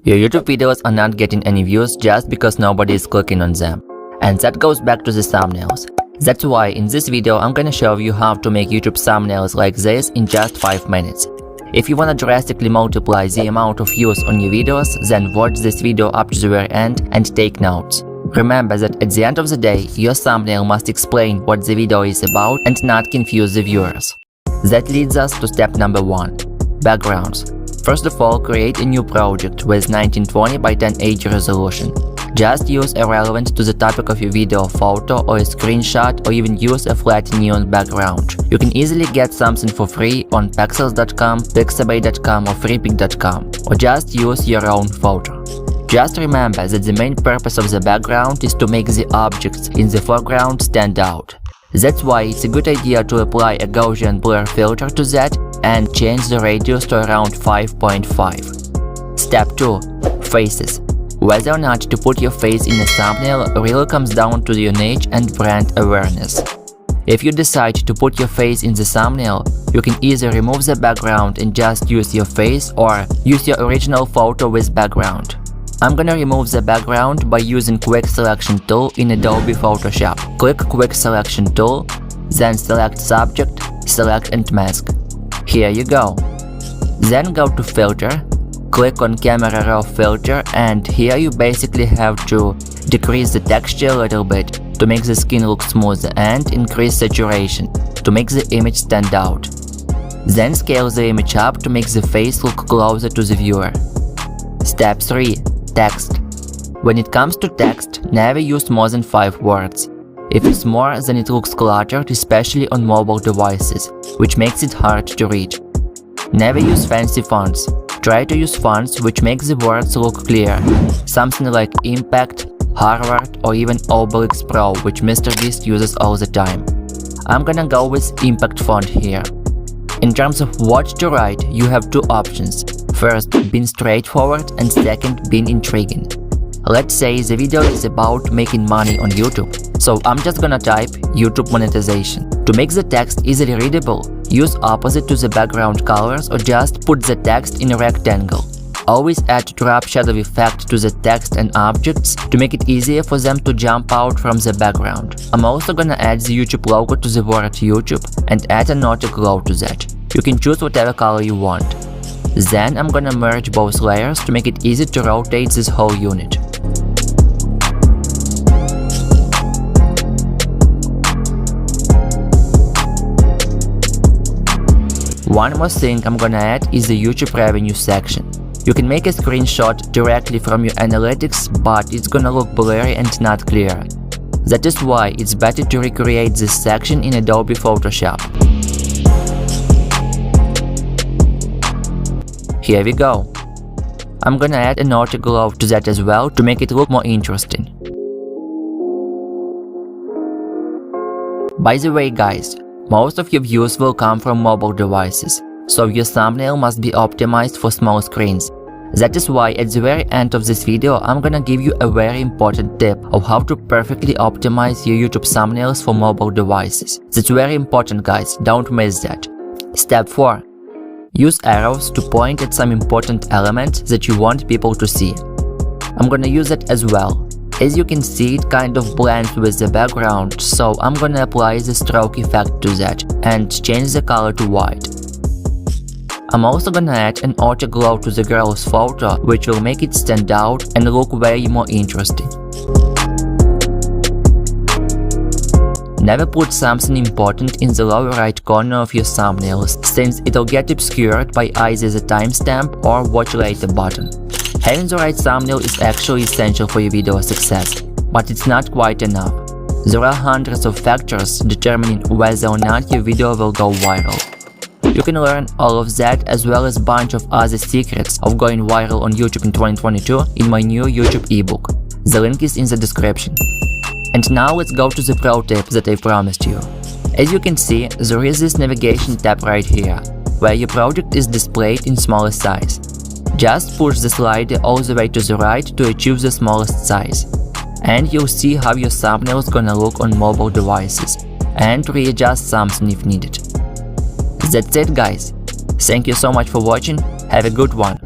Your YouTube videos are not getting any views just because nobody is clicking on them. And that goes back to the thumbnails. That's why in this video I'm gonna show you how to make YouTube thumbnails like this in just 5 minutes. If you wanna drastically multiply the amount of views on your videos, then watch this video up to the very end and take notes. Remember that at the end of the day, your thumbnail must explain what the video is about and not confuse the viewers. That leads us to step number 1. Backgrounds. First of all, create a new project with 1920 by 1080 resolution. Just use a relevant to the topic of your video photo or a screenshot, or even use a flat neon background. You can easily get something for free on pexels.com, pixabay.com or freepik.com, or just use your own photo. Just remember that the main purpose of the background is to make the objects in the foreground stand out. That's why it's a good idea to apply a Gaussian blur filter to that and change the radius to around 5.5. Step 2. Faces. Whether or not to put your face in a thumbnail really comes down to your niche and brand awareness. If you decide to put your face in the thumbnail, you can either remove the background and just use your face, or use your original photo with background. I'm gonna remove the background by using Quick Selection tool in Adobe Photoshop. Click Quick Selection tool, then select Subject, select and Mask. Here you go. Then go to Filter, click on Camera Raw Filter, and here you basically have to decrease the texture a little bit to make the skin look smoother and increase saturation to make the image stand out. Then scale the image up to make the face look closer to the viewer. Step 3. Text. When it comes to text, never use more than 5 words. If it's more, then it looks cluttered, especially on mobile devices, which makes it hard to read. Never use fancy fonts. Try to use fonts which make the words look clear, something like Impact, Harvard, or even Obelix Pro, which Mr. Beast uses all the time. I'm gonna go with Impact font here. In terms of what to write, you have 2 options. First, being straightforward, and second, being intriguing. Let's say the video is about making money on YouTube, so I'm just gonna type YouTube monetization. To make the text easily readable, use opposite to the background colors or just put the text in a rectangle. Always add drop shadow effect to the text and objects to make it easier for them to jump out from the background. I'm also gonna add the YouTube logo to the word YouTube and add a naughty glow to that. You can choose whatever color you want. Then I'm gonna merge both layers to make it easy to rotate this whole unit. One more thing I'm gonna add is the YouTube revenue section. You can make a screenshot directly from your analytics, but it's gonna look blurry and not clear. That is why it's better to recreate this section in Adobe Photoshop. Here we go. I'm gonna add a naughty glow to that as well to make it look more interesting. By the way guys, most of your views will come from mobile devices, so your thumbnail must be optimized for small screens. That is why at the very end of this video I'm gonna give you a very important tip of how to perfectly optimize your YouTube thumbnails for mobile devices. That's very important guys, don't miss that. Step 4. Use arrows to point at some important element that you want people to see. I'm gonna use it as well. As you can see, it kind of blends with the background, so I'm gonna apply the stroke effect to that and change the color to white. I'm also gonna add an auto glow to the girl's photo, which will make it stand out and look way more interesting. Never put something important in the lower right corner of your thumbnails, since it'll get obscured by either the timestamp or watch later button. Having the right thumbnail is actually essential for your video success, but it's not quite enough. There are hundreds of factors determining whether or not your video will go viral. You can learn all of that as well as a bunch of other secrets of going viral on YouTube in 2022 in my new YouTube ebook. The link is in the description. And now let's go to the pro tip that I promised you. As you can see, there is this navigation tab right here, where your project is displayed in smaller size. Just push the slider all the way to the right to achieve the smallest size. And you'll see how your thumbnail is gonna look on mobile devices, and readjust something if needed. That's it guys. Thank you so much for watching, have a good one.